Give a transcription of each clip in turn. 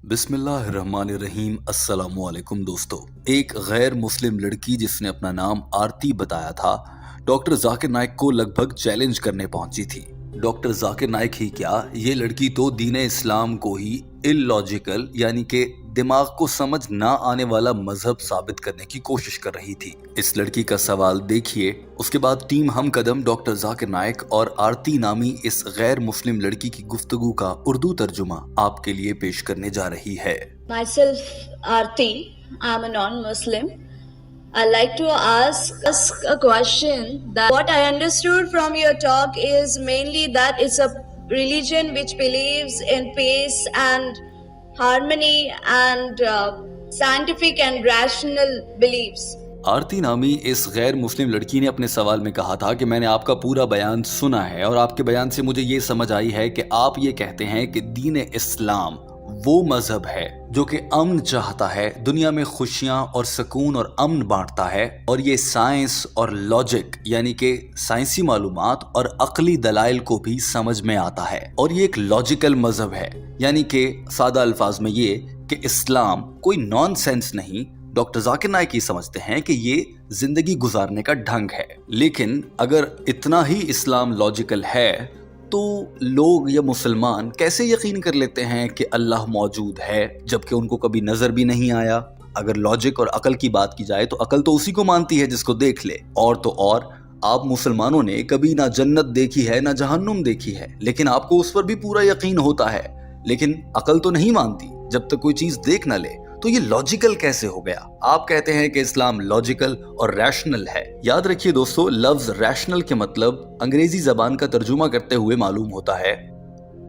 بسم اللہ الرحمن الرحیم۔ السلام علیکم دوستو۔ ایک غیر مسلم لڑکی جس نے اپنا نام آرتی بتایا تھا، ڈاکٹر ذاکر نائک کو لگ بھگ چیلنج کرنے پہنچی تھی۔ ڈاکٹر ذاکر نائک ہی کیا، یہ لڑکی تو دین اسلام کو ہی اللاجیکل یعنی کہ دماغ کو سمجھ نہ آنے والا مذہب ثابت کرنے کی کوشش کر رہی تھی۔ اس لڑکی کا سوال دیکھیے۔ اس کے بعد ٹیم ہم قدم ڈاکٹر ذاکر نائک اور آرتی نامی اس غیر مسلم لڑکی کی گفتگو کا اردو ترجمہ آپ کے لیے پیش کرنے جا رہی ہے۔ Myself, Aarti. I'm a non-Muslim. I'd like to ask a question that what I understood from your talk is mainly that it's a religion which believes in peace and harmony and scientific and rational beliefs. آرتی نامی اس غیر مسلم لڑکی نے اپنے سوال میں کہا تھا کہ میں نے آپ کا پورا بیان سنا ہے اور آپ کے بیان سے مجھے یہ سمجھ آئی ہے کہ آپ یہ کہتے ہیں کہ دین اسلام وہ مذہب ہے جو کہ امن چاہتا ہے، دنیا میں خوشیاں اور سکون اور امن بانٹتا ہے، اور یہ سائنس اور لاجک یعنی کہ سائنسی معلومات اور عقلی دلائل کو بھی سمجھ میں آتا ہے، اور یہ ایک لاجیکل مذہب ہے، یعنی کہ سادہ الفاظ میں یہ کہ اسلام کوئی نان سینس نہیں۔ ڈاکٹر ذاکر نائک یہ سمجھتے ہیں کہ یہ زندگی گزارنے کا ڈھنگ ہے، لیکن اگر اتنا ہی اسلام لاجیکل ہے تو لوگ یا مسلمان کیسے یقین کر لیتے ہیں کہ اللہ موجود ہے جبکہ ان کو کبھی نظر بھی نہیں آیا؟ اگر لاجک اور عقل کی بات کی جائے تو عقل تو اسی کو مانتی ہے جس کو دیکھ لے، اور تو اور آپ مسلمانوں نے کبھی نہ جنت دیکھی ہے نہ جہنم دیکھی ہے، لیکن آپ کو اس پر بھی پورا یقین ہوتا ہے، لیکن عقل تو نہیں مانتی جب تک کوئی چیز دیکھ نہ لے۔ تو یہ لاجیکل کیسے ہو گیا؟ آپ کہتے ہیں کہ اسلام لاجیکل اور ریشنل ہے۔ یاد رکھیے دوستو، لفظ ریشنل کے مطلب انگریزی زبان کا ترجمہ کرتے ہوئے معلوم ہوتا ہے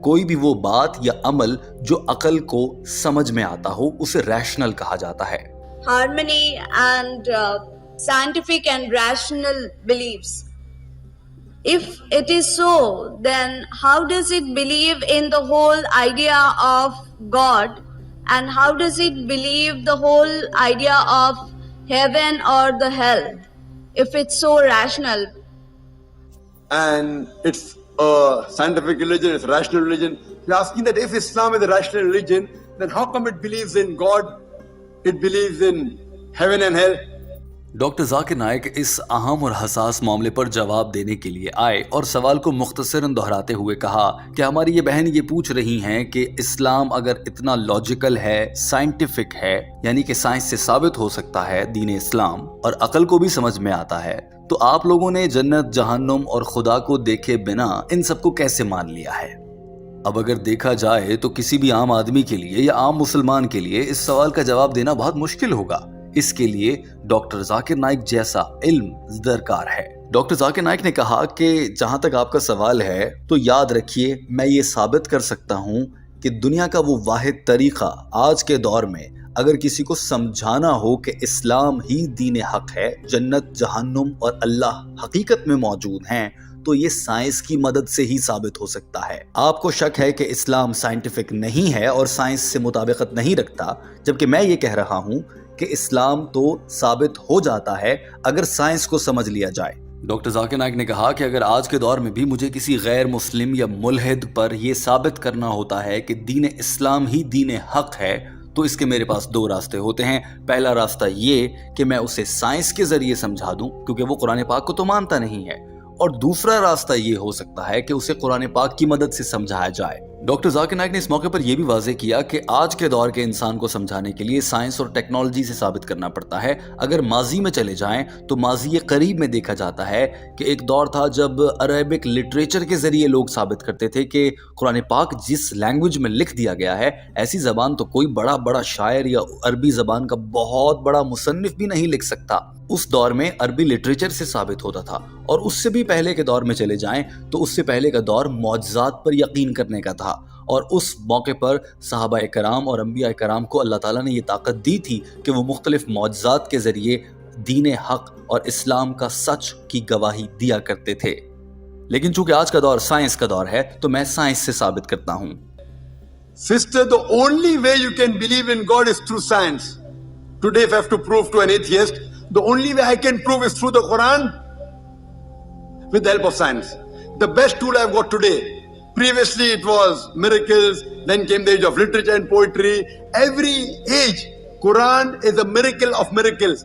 کوئی بھی وہ بات یا عمل جو عقل کو سمجھ میں آتا ہو، اسے ریشنل کہا جاتا ہے۔ Harmony and scientific and rational beliefs. If it is so, then how does it believe in the whole idea of God? And how does it believe the whole idea of heaven or the hell, if it's so rational? And it's a scientific religion, it's a rational religion. You're asking that if Islam is a rational religion, then how come it believes in God, it believes in heaven and hell? Doctor Zakir Naik اس اہم اور حساس معاملے پر جواب دینے کے لیے آئے اور سوال کو مختصراً دہراتے ہوئے کہا کہ ہماری یہ بہن یہ پوچھ رہی ہیں کہ اسلام اگر اتنا لاجیکل ہے، سائنٹیفک ہے، یعنی کہ سائنس سے ثابت ہو سکتا ہے دین اسلام، اور عقل کو بھی سمجھ میں آتا ہے، تو آپ لوگوں نے جنت، جہنم اور خدا کو دیکھے بنا ان سب کو کیسے مان لیا ہے؟ اب اگر دیکھا جائے تو کسی بھی عام آدمی کے لیے یا عام مسلمان کے لیے اس سوال کا جواب دینا بہت مشکل ہوگا۔ اس کے لیے ڈاکٹر ذاکر نائک جیسا علم درکار ہے۔ ڈاکٹر ذاکر نائک نے کہا کہ جہاں تک آپ کا سوال ہے تو یاد رکھیے، میں یہ ثابت کر سکتا ہوں کہ دنیا کا وہ واحد طریقہ آج کے دور میں اگر کسی کو سمجھانا ہو کہ اسلام ہی دین حق ہے، جنت، جہنم اور اللہ حقیقت میں موجود ہیں، تو یہ سائنس کی مدد سے ہی ثابت ہو سکتا ہے۔ آپ کو شک ہے کہ اسلام سائنٹیفک نہیں ہے اور سائنس سے مطابقت نہیں رکھتا، جبکہ میں یہ کہہ رہا ہوں کہ اسلام تو ثابت ہو جاتا ہے اگر سائنس کو سمجھ لیا جائے۔ ڈاکٹر ذاکر نائک نے کہا کہ اگر آج کے دور میں بھی مجھے کسی غیر مسلم یا ملحد پر یہ ثابت کرنا ہوتا ہے کہ دین اسلام ہی دین حق ہے، تو اس کے میرے پاس دو راستے ہوتے ہیں۔ پہلا راستہ یہ کہ میں اسے سائنس کے ذریعے سمجھا دوں کیونکہ وہ قرآن پاک کو تو مانتا نہیں ہے، اور دوسرا راستہ یہ ہو سکتا ہے کہ اسے قرآن پاک کی مدد سے سمجھایا جائے۔ ڈاکٹر ذاکر نائک نے اس موقع پر یہ بھی واضح کیا کہ آج کے دور کے انسان کو سمجھانے کے لیے سائنس اور ٹیکنالوجی سے ثابت کرنا پڑتا ہے۔ اگر ماضی میں چلے جائیں تو ماضی قریب میں دیکھا جاتا ہے کہ ایک دور تھا جب عربک لٹریچر کے ذریعے لوگ ثابت کرتے تھے کہ قرآن پاک جس لینگویج میں لکھ دیا گیا ہے، ایسی زبان تو کوئی بڑا شاعر یا عربی زبان کا بہت بڑا مصنف بھی نہیں لکھ سکتا۔ اس دور میں عربی لٹریچر سے ثابت ہوتا تھا، اور اس سے بھی پہلے کے دور میں چلے جائیں تو اس سے پہلے کا دور معجزات پر یقین کرنے کا تھا، اور اس موقع پر صحابہ کرام اور انبیاء کرام کو اللہ تعالیٰ نے یہ طاقت دی تھی کہ وہ مختلف معجزات کے ذریعے دین حق اور اسلام کا سچ کی گواہی دیا کرتے تھے۔ لیکن چونکہ آج کا دور سائنس کا دور ہے تو میں سائنس سے ثابت کرتا ہوں۔ Sister, the only way you can believe in God is through science. Today, if I have to prove to an atheist, the only way I can prove is through the Quran with the help of science. The best tool I've got today Previously it was miracles, then came the age of literature and poetry. Every age, Quran is a miracle of miracles.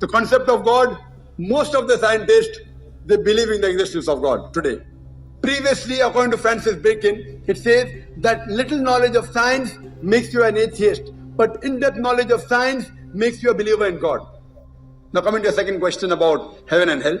The concept of God, most of the scientists, they believe in the existence of God today. Previously, according to Francis Bacon, it says that little knowledge of science makes you an atheist, but in-depth knowledge of science makes you a believer in God. Now coming to your second question about heaven and hell.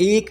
1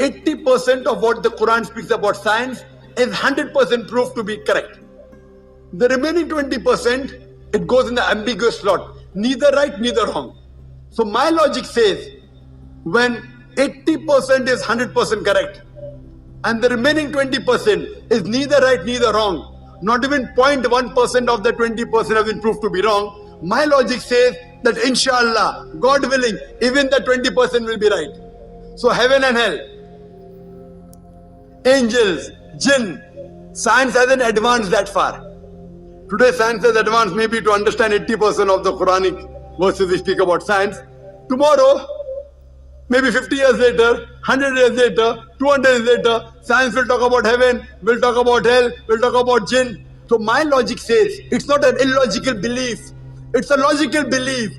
80% of what the Quran speaks about science is 100% proved to be correct. The remaining 20%, it goes in the ambiguous slot. neither right, neither wrong. So my logic says when 80% is 100% correct and the remaining 20% is neither right, neither wrong, not even 0.1% of the 20% has been proved to be wrong, my logic says that inshallah, God willing, even the 20% will be right. So heaven and hell, angels, jinn, science hasn't advanced that far. Today science has advanced maybe to understand 80% of the Quranic verses we speak about science. Tomorrow, maybe 50 years later, 100 years later, 200 years later, science will talk about heaven, will talk about hell, will talk about jinn. So my logic says it's not an illogical belief, it's a logical belief.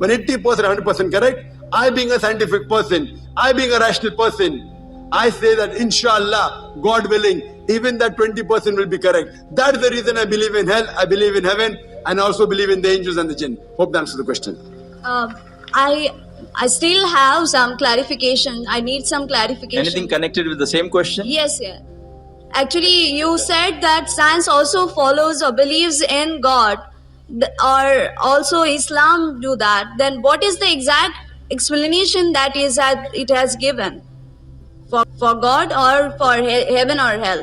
When 80% 100% correct, I being a scientific person, I being a rational person, I say that inshallah, God willing, even that 20% will be correct. That is the reason I believe in hell, I believe in heaven, and I also believe in the angels and the jinn. Hope that answers the question. I still have some clarification. I need some clarification. Anything connected with the same question? Yes, yeah. Actually, you said that science also follows or believes in God, or also Islam do that. Then what is the exact explanation that it has given? For God or for heaven or hell?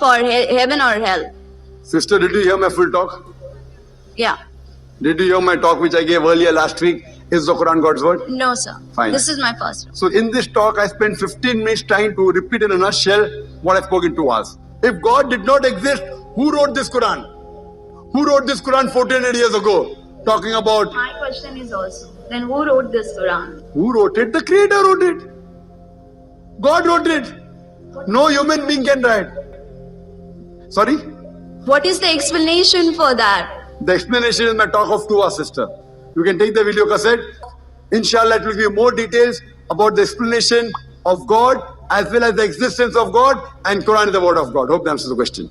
For heaven or hell? Sister, did you hear my full talk? Yeah. Did you hear my talk which I gave earlier last week? Is the Quran God's word? No, sir. Fine. This is my first. So in this talk, I spent 15 minutes trying to repeat in a nutshell what I spoke in 2 hours. If God did not exist, who wrote this Quran? Who wrote this Quran 1400 years ago? Talking about... My question is also, then who wrote this Quran? Who wrote it? The Creator wrote it. God wrote it. No human being can write. Sorry? What is the explanation for that? The explanation is my talk of 2 hours, sister. You can take the video cassette. Inshallah, it will give more details about the explanation of God as well as the existence of God, and Quran is the word of God. Hope that answers the question.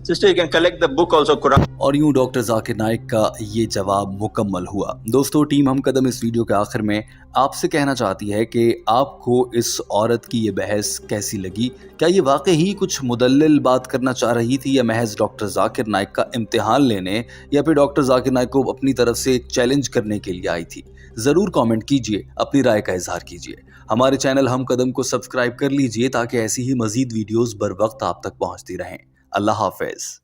Sister, you can collect the book also, Quran. اور یوں doctor Zakir Naik کا یہ جواب مکمل ہوا۔ دوستو، team ہم قدم اس ویڈیو کے آخر میں آپ سے کہنا چاہتی ہے کہ آپ کو اس عورت کی یہ بحث کیسی لگی؟ کیا یہ واقعی کچھ مدلل بات کرنا چاہ رہی تھی یا محض ڈاکٹر ذاکر نائک کا امتحان لینے یا پھر ڈاکٹر ذاکر نائک کو اپنی طرف سے ایک چیلنج کرنے کے لیے آئی تھی؟ ضرور کامنٹ کیجئے، اپنی رائے کا اظہار کیجئے۔ ہمارے چینل ہم قدم کو سبسکرائب کر لیجئے تاکہ ایسی ہی مزید ویڈیوز بر وقت آپ تک پہنچتی رہیں۔ اللہ حافظ۔